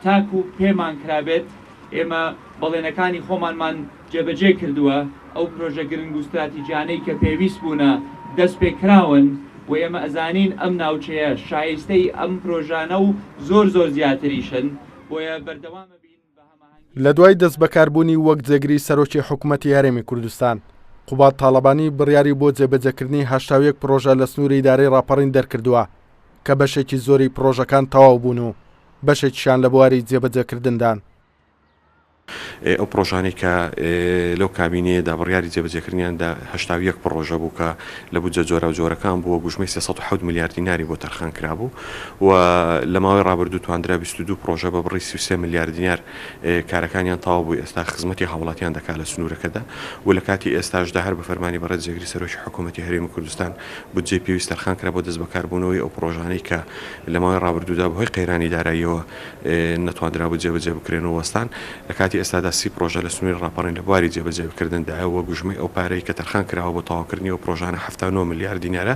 تاکو پێمان کرابێت ئێمە بەڵێنەکانی خۆمانمان جێبەجێ کردووە ئەو پرۆژە گرنگ و استراتیجیانەی کە پێویست بوونە دەست پێکراون و ئێمە ئەزانین ئەم ناوچەیە شایستەی ئەم پرۆژانە و زۆر جیاتریشن بۆیە بەردەوامە بین بە هەماهەنگی. لە دوای دەست بەکاربوونی وەک جێگری سەرۆکی حکوومەتی هەرێمی کوردستان قوباد تاڵەبانی بڕیاری بۆ جێبەجێکردنی 81 پرۆژە لە سنووری ئیدارەی راپەرین دەرکردووە کە بەشێکی زۆری پرۆژەکان تەواو بوون و بەشێکیشان لە بواری جێبەجێکردندان. ئەو پرۆژانەی کە لەو کابینەیەدا بڕیاری جێبەجێکردنیاندا 81 پرۆژە بوو کە لە بودجە جۆرە و جۆرەکان بووە گوژمەی 307 میلیارد دیناری بۆ تەرخان کرابوو و لە ماوەی ڕابردوو توانرا 22 پرۆژە بە بڕی 33 میلیارد دینار کارەکانیان تەواو بوو. ئێستا خزمەتی هاوڵاتیان دەکات لە سنوورەکەدا و لە کاتی ئێستاشدا هەر بە فەرمانی بەڕێز جێگری سەرۆکی حکوومەتی هەرێمی کوردستان بودجەی پێویست تەرخان کرا بۆ دەست بەکاربوونەوەی ئەو پرۆژانەی کە لە ماوەی ڕابردوودا بەهۆی قەیرانی داراییەوە نەتوانرا بوو جێبەجێ بکرێنەوە وەستان. لە کاتی ئێستادا 30 پرۆژە لە سنووری ڕاپەرین لە بواری جێبەجێکردندایەوە گوژمەی ئەو پارەی کە تەرخان کراوە بۆ تەواوکردنی ئەو پرۆژانە 79 میلیارد دینارە.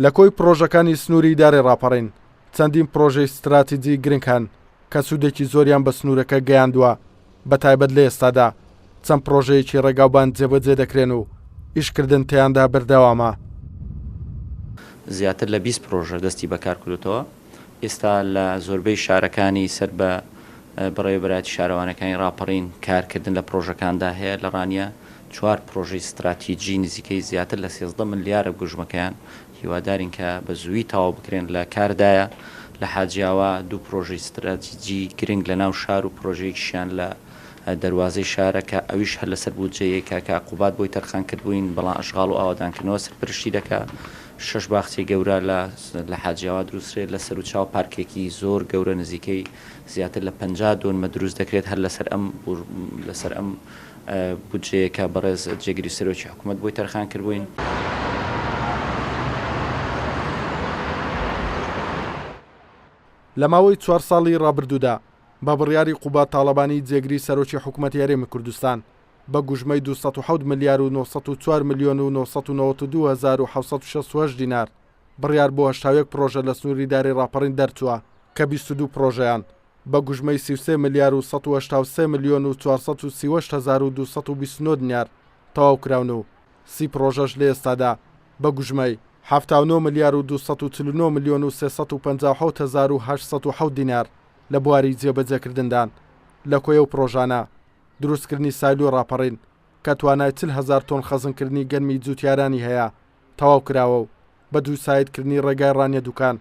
لە کۆی پرۆژەکانی سنووری ئیدارەی ڕاپەرین چەندین پرۆژەی استراتیجی گرنگان کە سوودێکی زۆریان بە سنوورەکە گەیاندووە بە تایبەت لە ئێستادا چەند پرۆژەیەکی ڕێگاوبان جێبەجێ دەکرێن و ئیشکردن تیاندا بەردەوامە. زیاتر لە 20 پرۆژە دەستی بەکار کردوتەوە. ئێستا لە زۆربەی شارەکانی سەر بە بەڕێوەبەتی شارەوانەکانی ڕاپەرین کارکردن لە پرۆژەکاندا هەیە. لە ڕانیە 4 پرۆژەی استراتیجی نزیکەی زیاتر لە 13 ملیارە گوژمەکەیان هیوادارین کە بە زووی تەواو بکرێن لە کاردایە. لە حاجیاوە 2 پرۆژەی استراتیجی گرنگ لە ناو شار و پرۆژەیەکیشیان لە دەواازەی شارە کە ئەویش هەر لەسەر بودجەیەکە کە قوباد بۆی تەرخان کردبووین بەڵام ئەشغاڵ و ئاوادانکردنەوە سەرپەرشتی دەکات. 6 باخچەی گەورە لە حاجیاوە دروسترێت لە سەر و چاو پارکێکی زۆر گەورە نزیکەی زیاتر لە 50 دۆنمە دروست دەکرێت هەر لەسەر ئەم بودجەیەکە بەڕێز جێگری سەرۆکی حکوومەت بۆی تەرخان کردبووین. لە ماوەی 4 ساڵی ڕابردوودا بە بڕیاری قوباد تاڵەبانی جێگری سەرۆکی حکوومەتی هەرێمی کوردستان بە گوژمەی 207 میلیارد و 904 میلیۆن و 992,768 دینار بڕیار بۆ 81 پرۆژە لە سنووری ئیدارەی راپەرین دەرچووە کە 22 پرۆژەیان بە گوژمەی 33 میلیارد و 183 میلیۆن و 438,229 دینار تەواو کراون و 30 پرۆژەش لە ئێستادا بە گوژمەی 79 میلیارد و 249 میلیۆن و 357,807 دینار لە بواری جێبەجێکردندان. لە کۆیە و پرۆژانە دروستکردنی سایلۆ ڕاپەرین کە توانای 40,000 تۆن خەزمکردنی گەرمی جوتیارانی هەیە تەواو کراوە و بە دوو سایتکردنی ڕێگای ڕانیە دوکان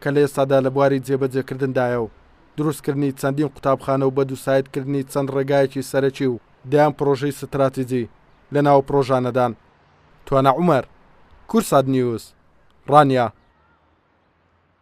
کە لە ئێستادا لە بواری جێبەجێکردندایە و دروستکردنی چەندین قوتابخانە و بە دوو سایتکردنی چەند ڕێگایەکی سەرەکی و دەیان پرۆژەی استراتیجی لە ناو پرۆژانەدان. توانە عومەر، کوردسات نیوز، ڕانیا.